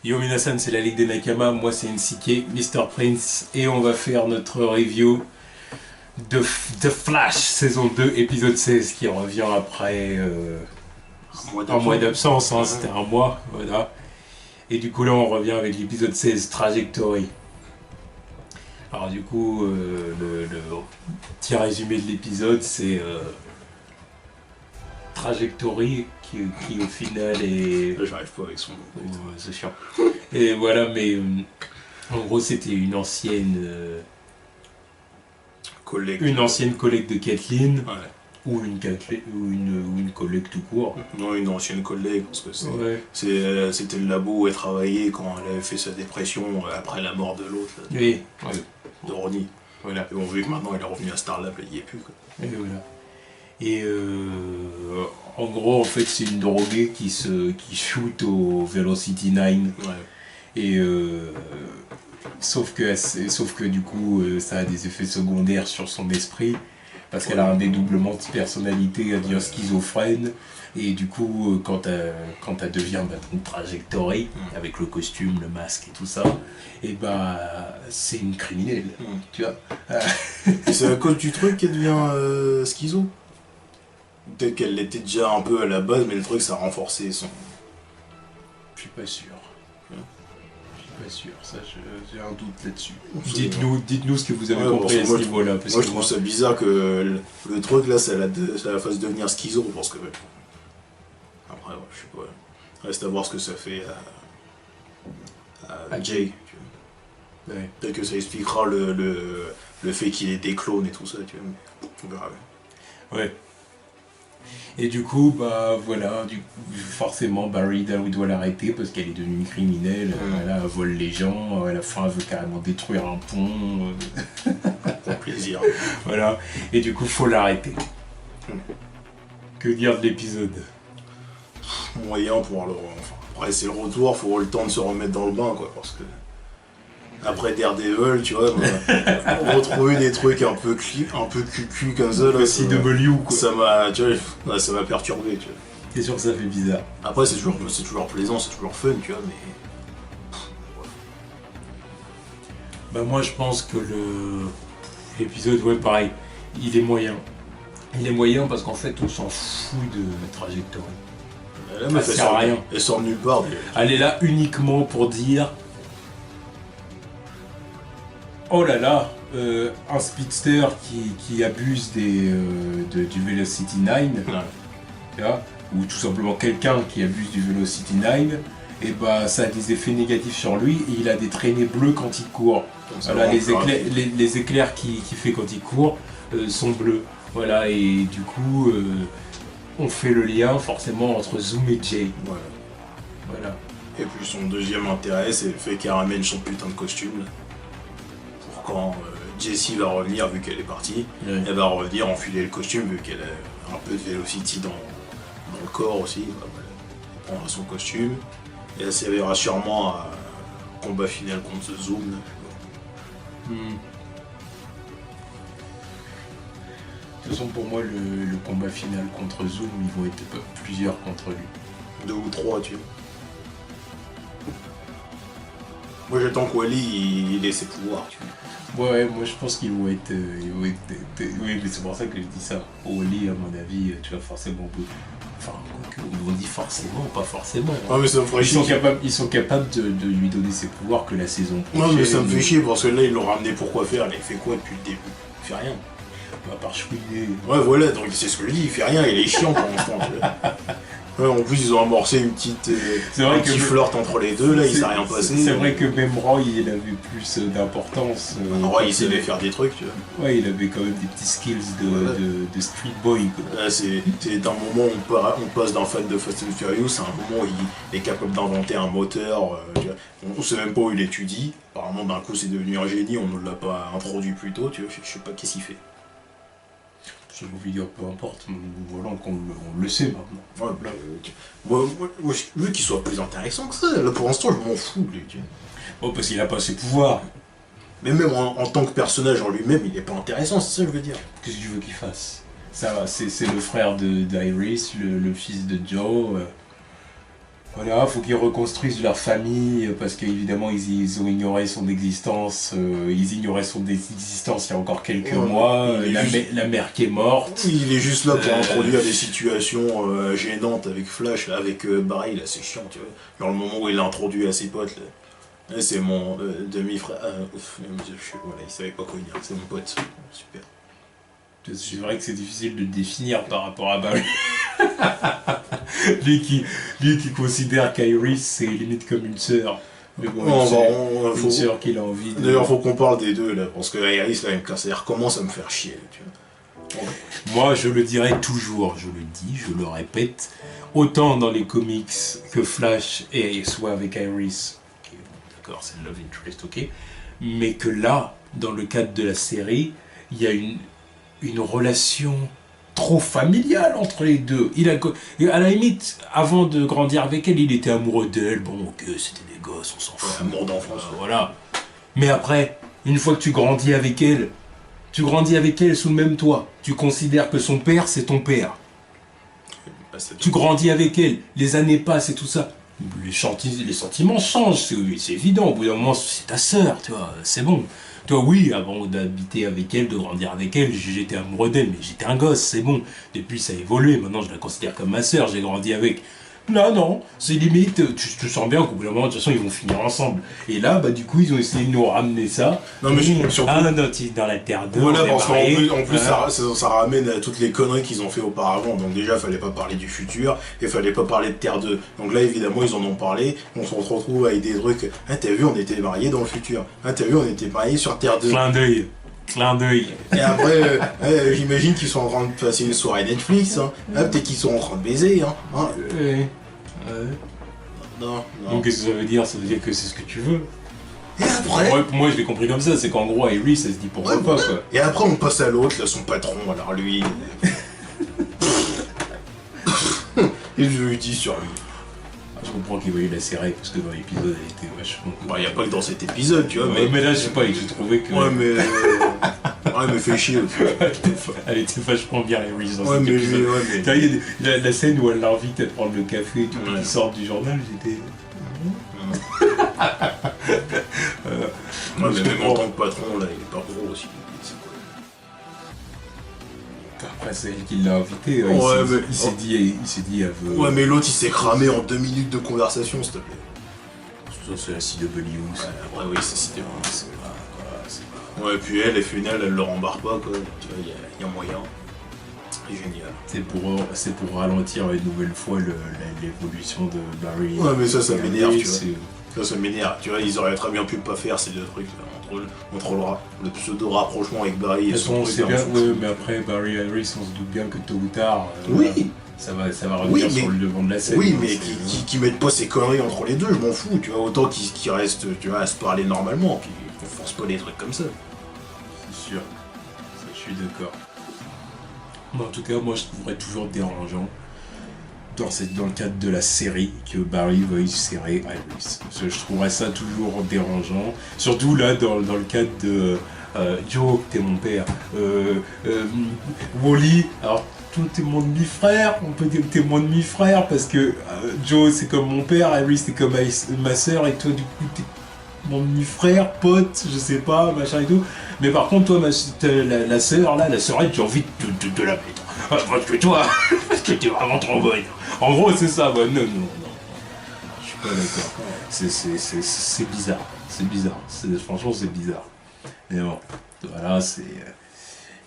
Yo Minasan, c'est la Ligue des Nakama, moi c'est NCK, Mr. Prince, et on va faire notre review de The Flash, saison 2, épisode 16, qui revient après un mois d'absence, hein, c'était un mois, voilà. Et du coup là on revient avec l'épisode 16, Trajectory. Alors du coup, le petit résumé de l'épisode, c'est Trajectory, qui au final est... Là, j'arrive pas avec son nom. c'est chiant. Et voilà, mais en gros, c'était une ancienne collègue. Une ancienne collègue de Kathleen, Ouais. ou une collègue tout court. Non, une ancienne collègue, parce que Ouais. c'était le labo où elle travaillait quand elle avait fait sa dépression après la mort de l'autre, là, Oui, ouais. de Ronnie. Voilà. Et on vu que maintenant elle est revenue à Starlab, elle y est plus, quoi. Et voilà. Et en gros, en fait, c'est une droguée qui shoot au Velocity 9. Ouais. Et sauf que du coup, ça a des effets secondaires sur son esprit. Parce qu'elle a un dédoublement de personnalité, elle devient schizophrène. Et du coup, quand elle devient une trajectory, avec le costume, le masque et tout ça, et c'est une criminelle, tu vois. Et c'est à cause du truc qu'elle devient schizo. Peut-être qu'elle l'était déjà un peu à la base, mais le truc ça a renforcé son... Je suis pas sûr. Je suis pas sûr, ça j'ai un doute là-dessus. Absolument. Dites-nous ce que vous avez Ouais, compris à ce moi, niveau-là. Moi je trouve ça bizarre que le truc là ça la fasse devenir schizo, parce que... Après, ouais, je sais pas. Reste à voir ce que ça fait à Jay. Tu vois. Ouais. Peut-être que ça expliquera le fait qu'il ait des clones et tout ça, tu vois. On verra. Ouais. Et du coup, voilà, forcément, Barry doit l'arrêter parce qu'elle est devenue une criminelle. Voilà, elle vole les gens, à la fin, elle veut carrément détruire un pont. Pour plaisir. Voilà, et du coup, faut l'arrêter. Que dire de l'épisode? Moyen pour le... Enfin, après, c'est le retour, faut le temps de se remettre dans le bain, quoi, parce que... Après Daredevil, tu vois, retrouver des trucs un peu cucu comme ça, là, CW, quoi. ça m'a, tu vois, ça m'a perturbé, tu vois. C'est sûr que ça fait bizarre. Après, c'est toujours plaisant, c'est toujours fun, tu vois, mais... Moi, je pense que l'épisode, ouais, pareil, il est moyen. Il est moyen parce qu'en fait, on s'en fout de la trajectoire. La meuf, sert à rien. Elle sort de nulle part. Elle est là uniquement pour dire... Oh là là, un speedster qui abuse du Velocity 9, tu vois, ou tout simplement quelqu'un qui abuse du Velocity 9, et ça a des effets négatifs sur lui, et il a des traînées bleues quand il court. Voilà, les éclairs qu'il fait quand il court sont bleus. Voilà, et du coup, on fait le lien forcément entre Zoom et Jay. Voilà. Et puis son deuxième intérêt, c'est le fait qu'elle ramène son putain de costume. Quand Jessie va revenir, vu qu'elle est partie, elle va revenir enfiler le costume, vu qu'elle a un peu de Velocity dans le corps aussi. Elle prendra son costume, et elle servira sûrement à combat final contre Zoom. De toute façon, pour moi, le combat final contre Zoom, ils vont être plusieurs contre lui. 2 ou 3, tu vois. Moi j'attends qu'Wally il ait ses pouvoirs, tu vois. Ouais, moi je pense qu'ils vont être. Oui, mais c'est pour ça que je dis ça. Wally, à mon avis, tu vas forcément. Enfin, on dit forcément, pas forcément. Hein. Ah, mais ça me ferait chier. Ils sont capables de lui donner ses pouvoirs que la saison prochaine. Non, mais ça me fait chier parce que là ils l'ont ramené pour quoi faire. Là, il fait quoi depuis le début? Il fait rien. À part chouiner. Ouais, voilà, donc c'est ce que je dis, il fait rien, il est chiant pour l'instant. Ouais, en plus, ils ont amorcé une petite petit flirt entre les deux, là, il s'est rien passé. C'est vrai que même Roy, il avait plus d'importance. Roy, il savait faire des trucs, tu vois. Ouais, il avait quand même des petits skills de street boy, quoi. Là, c'est un moment où on passe d'un fan de Fast and Furious à un moment où il est capable d'inventer un moteur. Tu vois. On sait même pas où il étudie. Apparemment, d'un coup, c'est devenu un génie, on ne l'a pas introduit plus tôt, tu vois. Je sais pas qu'est-ce qu'il fait. J'ai envie de dire, peu importe, voilà, on le sait maintenant. Ouais, moi, je veux qu'il soit plus intéressant que ça. Là, pour l'instant, je m'en fous, lui. Oh, parce qu'il a pas ses pouvoirs. Mais même en tant que personnage en lui-même, il est pas intéressant, c'est ça que je veux dire. Qu'est-ce que tu veux qu'il fasse? Ça, c'est le frère d'Iris, le fils de Joe. Voilà, faut qu'ils reconstruisent leur famille parce qu'évidemment ils ont ignoré son existence. Ils ignoraient son existence il y a encore quelques mois. La mère qui est morte. Il est juste là pour introduire des situations gênantes avec Flash, là, avec Barry, là c'est chiant, tu vois. Genre le moment où il l'a introduit à ses potes, là. Là, c'est mon demi-frère. Voilà, il savait pas quoi dire, c'est mon pote. Super. C'est vrai que c'est difficile de le définir par rapport à Barry. lui qui considère qu'Iris c'est limite comme une sœur. Mais bon, une sœur qu'il a envie de... D'ailleurs, faut qu'on parle des deux là, parce que Iris là, elle commence à me faire chier. Tu vois. Moi, je le dirai toujours, je le dis, je le répète, autant dans les comics que Flash et soit avec Iris, okay, d'accord, c'est le love interest, ok, mais que là, dans le cadre de la série, il y a une relation trop familiale entre les deux. À la limite, avant de grandir avec elle, il était amoureux d'elle. Bon, ok, c'était des gosses, on s'en fout. Amour d'enfance. Voilà. Mais après, une fois que tu grandis avec elle sous le même toit. Tu considères que son père, c'est ton père. Tu grandis avec elle, les années passent et tout ça. Les sentiments changent, c'est évident. Au bout d'un moment, c'est ta sœur, tu vois, c'est bon. Toi, oui, avant d'habiter avec elle, de grandir avec elle, j'étais amoureux d'elle, mais j'étais un gosse, c'est bon. Depuis, ça a évolué, maintenant je la considère comme ma sœur, j'ai grandi avec. Là, non, c'est limite, tu sens bien qu'au bout d'un moment, de toute façon, ils vont finir ensemble. Et là, bah, du coup, ils ont essayé de nous ramener ça. Non, mais surtout... Ah, non, dans la Terre 2. Voilà, parce qu'en plus ça ramène à toutes les conneries qu'ils ont fait auparavant. Donc, déjà, fallait pas parler du futur, et fallait pas parler de Terre 2. Donc, là, évidemment, ils en ont parlé. On se retrouve avec des trucs. Ah, t'as vu, on était mariés dans le futur. Ah, t'as vu, on était mariés sur Terre 2. Clin d'œil. Et après, j'imagine qu'ils sont en train de passer une soirée Netflix. Hein. Ah, peut-être qu'ils sont en train de baiser. Hein. Non. Donc qu'est-ce que ça veut dire? Ça veut dire que c'est ce que tu veux. Et après moi je l'ai compris comme ça, c'est qu'en gros Iris ça se dit pourquoi pas quoi. Et après on passe à l'autre, là, son patron, alors lui... Et je lui dis sur lui. Je comprends qu'il voyait la série parce que dans l'épisode elle était vachement... Bah y a pas que dans cet épisode, tu vois. Ouais, mais là je sais pas, j'ai trouvé que... Ouais mais... Ouais mais fait chier aussi. Elle était vachement bien Iris dans cet épisode. Ouais, mais... La scène où elle l'invite à prendre le café et tout, qu'ils sortent du journal, j'étais... Ouais mais même en tant que patron là, il est pas gros aussi. Après c'est elle qui l'a invité, il s'est dit elle veut... Ouais mais l'autre il s'est cramé en 2 minutes de conversation s'il te plaît. Ça c'est la CW. Ouais oui c'est CW. Ouais et puis elle le rembarre pas quoi, tu vois, y a moyen. C'est génial. C'est pour ralentir une nouvelle fois l'évolution de Barry. Ouais mais ça m'énerve tu vois. Ça m'énerve, tu vois, ils auraient très bien pu pas faire ces deux trucs là, entre le pseudo rapprochement avec Barry et son truc. Bien, mais après Barry et Iris on se doute bien que tôt ou tard oui. ça va revenir sur le devant de la scène. Oui mais qui mettent pas ces conneries entre les deux, je m'en fous, tu vois, autant qu'ils restent tu vois, à se parler normalement, puis qu'on force pas des trucs comme ça. C'est sûr, ça, je suis d'accord. Mais en tout cas moi je trouverais toujours dérangeant dans le cadre de la série que Barry veuille serrer Iris. Je trouverais ça toujours dérangeant. Surtout là dans le cadre de Joe, t'es mon père. Wally, alors toi t'es mon demi-frère, on peut dire que t'es mon demi-frère parce que Joe c'est comme mon père, Iris c'est comme ma soeur et toi du coup t'es mon demi-frère, pote, je sais pas, machin et tout. Mais par contre toi la sœur là, la sœurette, j'ai envie de la mettre. Parce que toi, parce que t'es vraiment trop bonne. En gros, c'est ça, ouais. Non. Je suis pas d'accord. C'est bizarre. C'est bizarre. Franchement, c'est bizarre. Mais bon, voilà,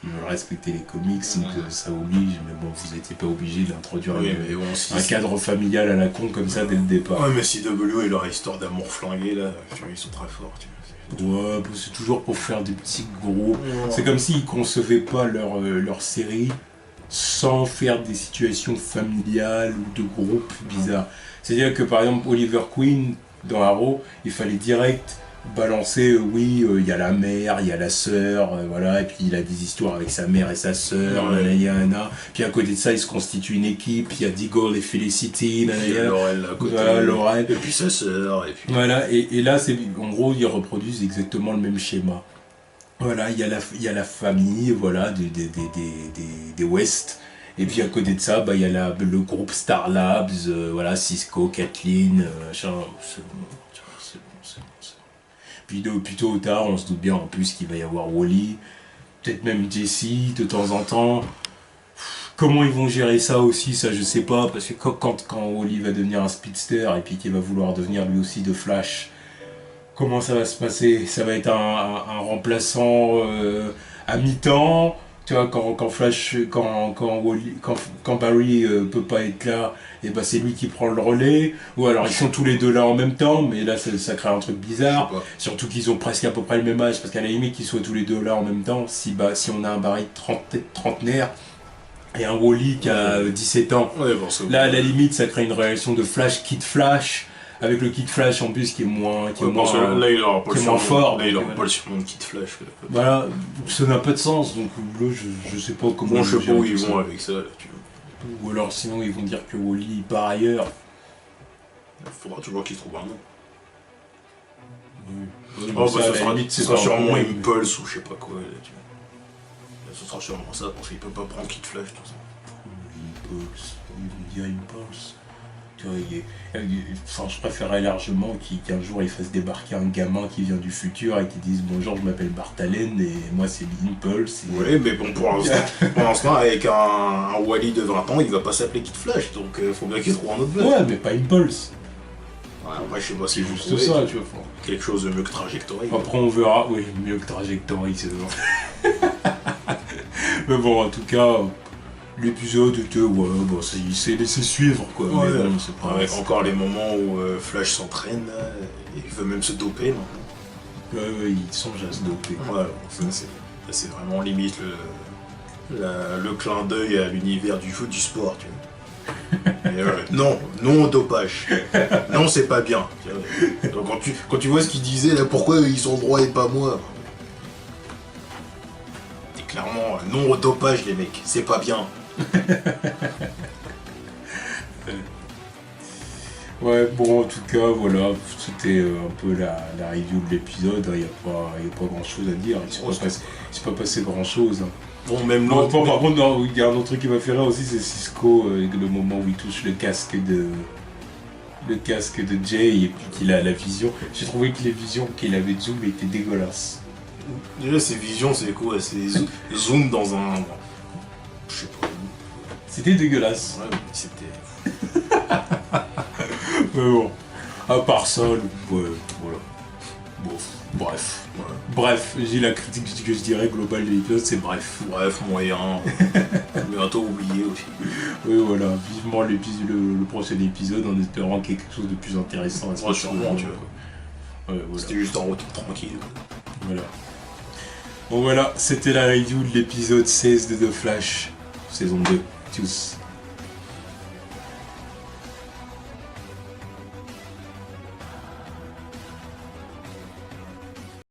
ils veulent respecter les comics, donc ça oblige. Mais bon, vous n'étiez pas obligé d'introduire un cadre familial à la con comme ça dès le départ. Ouais, mais CW et leur histoire d'amour flingué, là, ils sont très forts, tu vois. Ouais, c'est toujours pour faire des petits groupes. C'est comme s'ils concevaient pas leur série sans faire des situations familiales ou de groupes bizarres. C'est-à-dire que par exemple Oliver Queen dans Arrow, il fallait direct balancer, il y a la mère, il y a la sœur, voilà, et puis il a des histoires avec sa mère et sa sœur, puis à côté de ça il se constitue une équipe, il y a Diggle et Felicity, il y a Laurel à côté, Laurel. Et puis sa sœur, et puis... Voilà, et là en gros ils reproduisent exactement le même schéma. Voilà, il y a la famille, voilà, des West, Et puis à côté de ça, il y a le groupe Star Labs, voilà, Cisco, Kathleen, machin, c'est bon, c'est bon. Puis tôt ou tard, on se doute bien en plus qu'il va y avoir Wally, peut-être même Jessie de temps en temps. Comment ils vont gérer ça aussi, ça je sais pas, parce que quand Wally va devenir un speedster et puis qu'il va vouloir devenir lui aussi de Flash, comment ça va se passer? Ça va être un remplaçant à mi-temps, tu vois, quand Flash, quand Barry peut pas être là, et ben c'est lui qui prend le relais, ou alors ils sont tous les deux là en même temps, mais là ça crée un truc bizarre, surtout qu'ils ont presque à peu près le même âge, parce qu'à la limite qu'ils soient tous les deux là en même temps, si on a un Barry trentenaire, et un Wally qui a 17 ans. Ouais, bon, là, à la limite, ça crée une réaction de Flash, Kid Flash, avec le Kid Flash en plus qui est moins, là, il aura pas le surnom, fort. Là, il aura pas le surnom de Kid Flash. Voilà, ça n'a pas de sens. Donc là, je sais pas comment. Bon, je sais pas où ils vont avec ça. Là, ou alors, sinon, ils vont dire que Wally part ailleurs. Il faudra toujours qu'il trouve un nom. Oui. Ça sera sûrement Impulse ou je sais pas quoi. Là, ce sera sûrement ça, parce qu'il peut pas prendre Kid Flash, tout ça. Impulse, ils vont dire Impulse. Tu vois, je préférerais largement qu'un jour il fasse débarquer un gamin qui vient du futur et qui dise bonjour, je m'appelle Bartalen et moi c'est Impulse. Oui, mais bon, pour l'instant, avec un Wally de 20 ans, il va pas s'appeler Kid Flash, donc faut bien qu'il trouve un autre blague. Ouais, mais pas Impulse. Ouais, après, je sais pas si c'est juste ça, tu vois. Quelque chose de mieux que Trajectory. Après, on verra. Oui, mieux que Trajectory, c'est vrai. Mais bon, en tout cas, l'épisode était, il s'est laissé suivre, quoi. Ouais, mais bon, c'est pas avec encore les moments où Flash s'entraîne, et il veut même se doper maintenant. Ouais, il songe à se doper. Ouais, c'est vraiment limite le clin d'œil à l'univers du foot, du sport, tu vois. Non au dopage. Non, c'est pas bien. Donc quand tu vois ce qu'il disait, là, pourquoi ils ont le droit et pas moi? C'est clairement non au dopage, les mecs, c'est pas bien. Ouais, bon, en tout cas, voilà, c'était un peu la review de l'épisode. Il n'y a pas grand chose à dire. Il s'est pas passé grand chose. Bon, même l'autre. Bon, par contre, il y a un autre truc qui m'a fait rire aussi, c'est Cisco, le moment où il touche le casque de Jay et puis qu'il a la vision. J'ai trouvé que les visions qu'il avait de Zoom étaient dégueulasses. Déjà, ces visions, c'est quoi? C'est Zoom dans un. Je sais pas. C'était dégueulasse. Ouais, c'était. Mais bon, à part ça, ouais, voilà. Bon, bref. Voilà. Bref, j'ai la critique que je dirais globale de l'épisode, c'est bref. Bref, moyen. Bientôt oublié aussi. Oui, voilà, vivement le prochain épisode en espérant qu'il y ait quelque chose de plus intéressant à ce sûrement, tu vois. Ouais, voilà. C'était juste un retour tranquille. Voilà. Bon, voilà, c'était la review de l'épisode 16 de The Flash, saison 2. Tchuss.